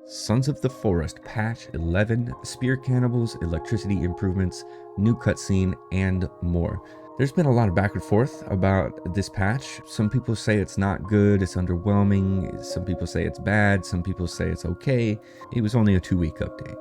Sons of the Forest Patch 11, Spear Cannibals, Electricity Improvements, New Cutscene, and more. There's been a lot of back and forth about this patch. Some people say it's not good, it's underwhelming, some people say it's bad, some people say it's okay. It was only a 2-week update.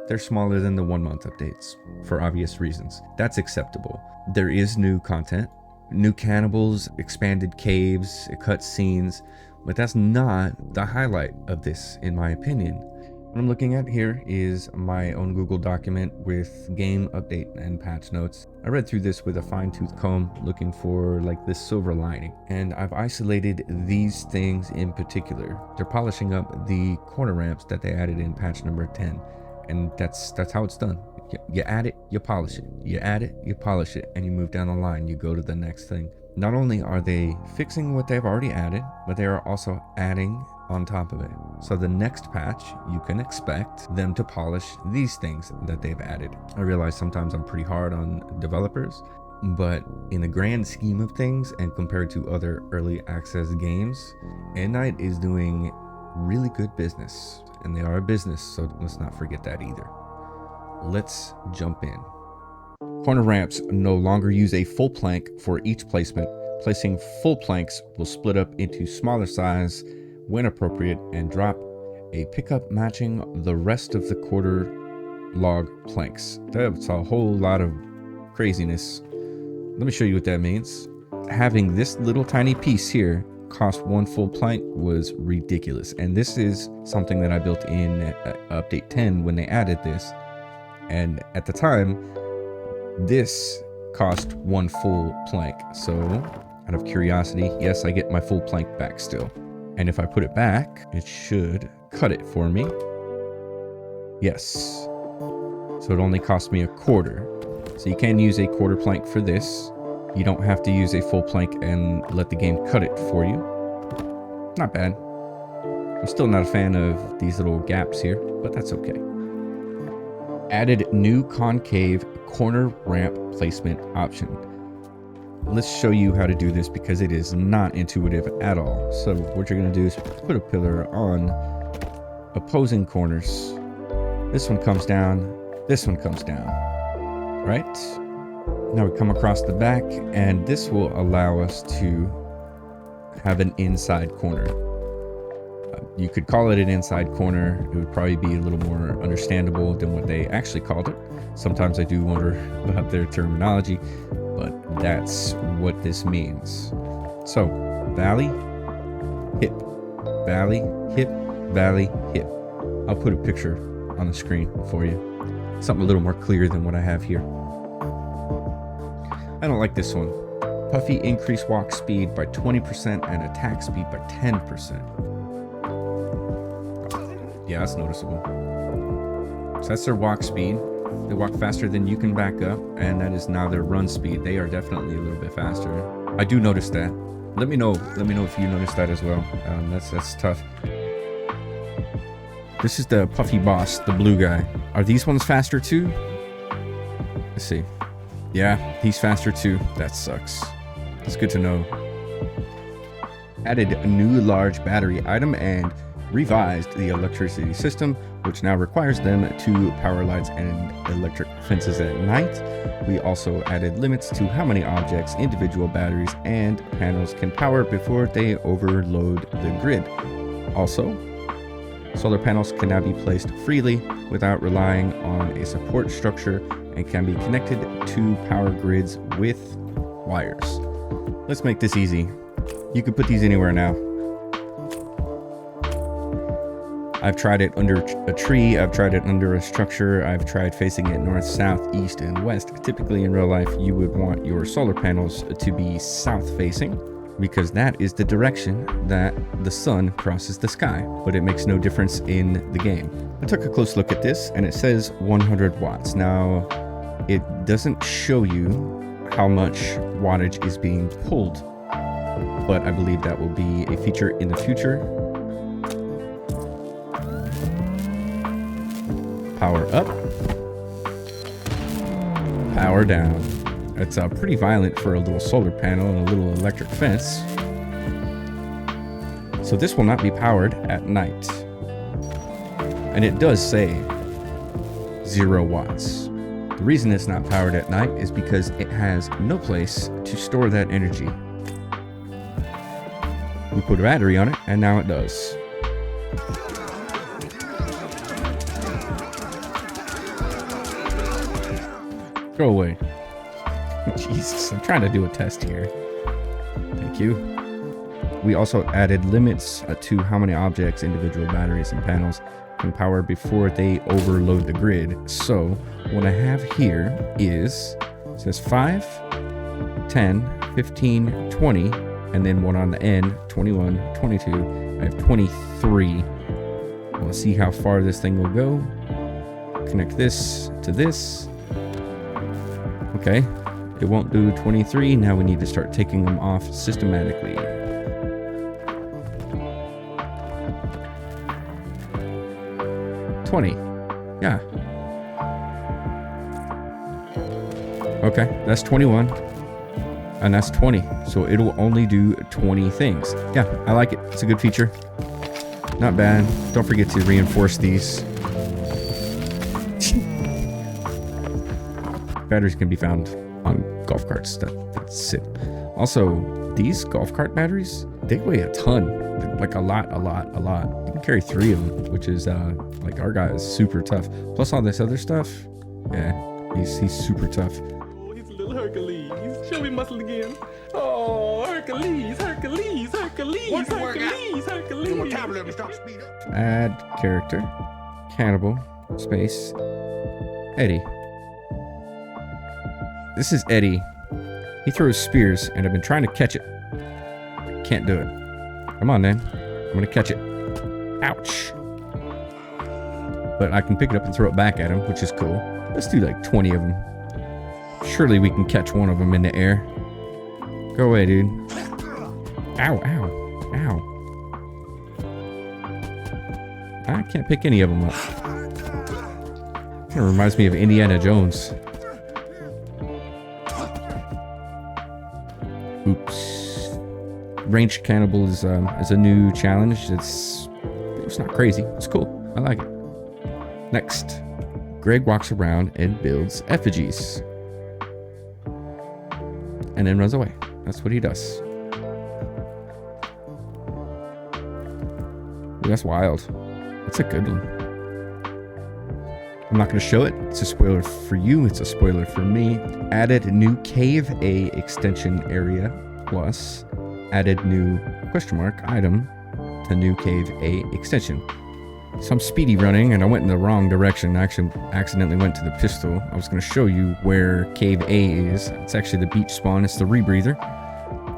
They're smaller than the 1-month updates, for obvious reasons. That's acceptable. There is new content, new cannibals, expanded caves, cutscenes, but that's not the highlight of this, in my opinion. What I'm looking at here is my own Google document with game update and patch notes. I read through this with a fine-tooth comb, looking for like this silver lining, and I've isolated these things in particular. They're polishing up the corner ramps that they added in patch number 10, and that's how it's done. You add it, you polish it. You add it, you polish it, and you move down the line. You go to the next thing. Not only are they fixing what they've already added, but they are also adding on top of it. So the next patch, you can expect them to polish these things that they've added. I realize sometimes I'm pretty hard on developers, but in the grand scheme of things and compared to other early access games, Night is doing really good business, and they are a business, so let's not forget that either. Let's jump in. Corner ramps no longer use a full plank for each placement. Placing full planks will split up into smaller size when appropriate and drop a pickup matching the rest of the quarter log planks. That's a whole lot of craziness. Let me show you what that means. Having this little tiny piece here cost 1 full plank was ridiculous, and this is something that I built in update 10 when they added this, and at the time this cost 1 full plank. So out of curiosity, yes, I get my full plank back still. And if I put it back, it should cut it for me. Yes. So it only cost me a quarter. So you can use a quarter plank for this. You don't have to use a full plank and let the game cut it for you. Not bad. I'm still not a fan of these little gaps here, but that's okay. Added new concave corner ramp placement option. Let's show you how to do this because it is not intuitive at all. So what you're going to do is put a pillar on opposing corners. This one comes down, this one comes down, right? Now we come across the back, and this will allow us to have an inside corner. You could call it an inside corner. It would probably be a little more understandable than what they actually called it. Sometimes I do wonder about their terminology, but that's what this means. So, valley, hip, valley, hip, valley, hip. I'll put a picture on the screen for you. Something a little more clear than what I have here. I don't like this one. Puffy increase walk speed by 20% and attack speed by 10%. Yeah, that's noticeable. So that's their walk speed. They walk faster than you can back up, and that is now their run speed. They are definitely a little bit faster. I do notice that. Let me know if you notice that as well. That's tough. This is the Puffy boss, the blue guy. Are these ones faster too? Let's see. Yeah, he's faster too. That sucks. It's good to know. Added a new large battery item and revised the electricity system, which now requires them to power lights and electric fences at night. We also added limits to how many objects, individual batteries, and panels can power before they overload the grid. Also, solar panels can now be placed freely without relying on a support structure and can be connected to power grids with wires. Let's make this easy. You can put these anywhere now. I've tried it under a tree, I've tried it under a structure, I've tried facing it north, south, east, and west. Typically in real life, you would want your solar panels to be south facing because that is the direction that the sun crosses the sky, but it makes no difference in the game. I took a close look at this and it says 100 watts. Now, it doesn't show you how much wattage is being pulled, but I believe that will be a feature in the future. Power up, power down. It's pretty violent for a little solar panel and a little electric fence. So this will not be powered at night. And it does say 0 watts. The reason it's not powered at night is because it has no place to store that energy. We put a battery on it, and now it does. Go away. Jesus, I'm trying to do a test here. Thank you. We also added limits to how many objects, individual batteries, and panels can power before they overload the grid. So what I have here is, it says 5, 10, 15, 20, and then one on the end, 21, 22. I have 23. We'll see how far this thing will go. Connect this to this. Okay, it won't do 23. Now we need to start taking them off systematically. Yeah. Okay, that's 21. And that's 20. So it'll only do 20 things. Yeah, I like it. It's a good feature. Not bad. Don't forget to reinforce these. Batteries can be found on golf carts. That's it. Also, these golf cart batteries, they weigh a ton. Like a lot. You can carry 3 of them, which is like our guy is super tough. Plus all this other stuff. Yeah, he's super tough. Oh, he's a little Hercules. Show me muscle again. Oh, Hercules. Add character. Cannibal. Space. Eddie. This is Eddie. He throws spears, and I've been trying to catch it. Can't do it. Come on, man. I'm gonna catch it. Ouch. But I can pick it up and throw it back at him, which is cool. Let's do like 20 of them. Surely we can catch one of them in the air. Go away, dude. Ow. I can't pick any of them up. Kind of reminds me of Indiana Jones. Oops. Ranged Cannibal is a new challenge. It's not crazy. It's cool. I like it. Next, Greg walks around and builds effigies. And then runs away. That's what he does. Ooh, that's wild. That's a good one. I'm not going to show it. It's a spoiler for you. It's a spoiler for me. Added new Cave A extension area. Plus, added new question mark item to new Cave A extension. So I'm speedy running, and I went in the wrong direction. I actually accidentally went to the pistol. I was going to show you where Cave A is. It's actually the beach spawn. It's the rebreather.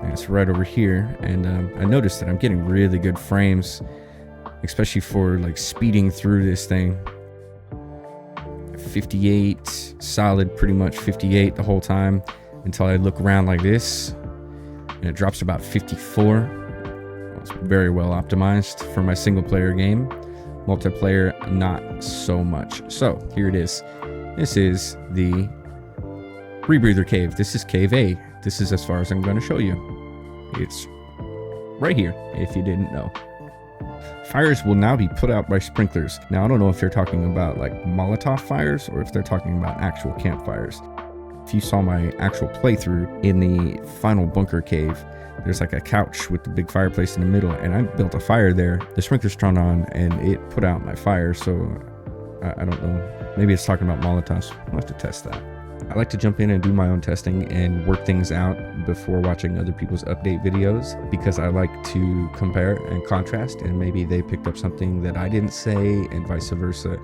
And it's right over here. And I noticed that I'm getting really good frames, especially for like speeding through this thing. 58 solid, pretty much 58 the whole time until I look around like this, and it drops to about 54. It's very well optimized for my single player game. Multiplayer, not so much. So here it is. This is the rebreather cave. This is Cave A. This is as far as I'm going to show you. It's right here, if you didn't know. Fires will now be put out by sprinklers. Now, I don't know if they're talking about like Molotov fires or if they're talking about actual campfires. If you saw my actual playthrough in the final bunker cave, there's like a couch with the big fireplace in the middle, and I built a fire there. The sprinklers turned on and it put out my fire, so I don't know. Maybe it's talking about Molotovs. I'll have to test that. I like to jump in and do my own testing and work things out before watching other people's update videos, because I like to compare and contrast, and maybe they picked up something that I didn't say and vice versa.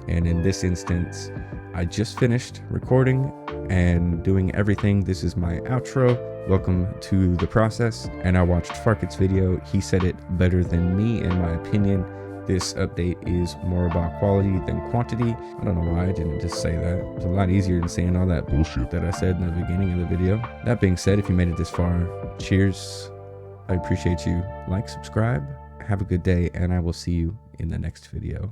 And in this instance, I just finished recording and doing everything. This is my outro. Welcome to the process. And I watched Farkit's video. He said it better than me, in my opinion. This update is more about quality than quantity. I don't know why I didn't just say that. It's a lot easier than saying all that bullshit that I said in the beginning of the video. That being said, if you made it this far, cheers. I appreciate you. Like, subscribe, have a good day, and I will see you in the next video.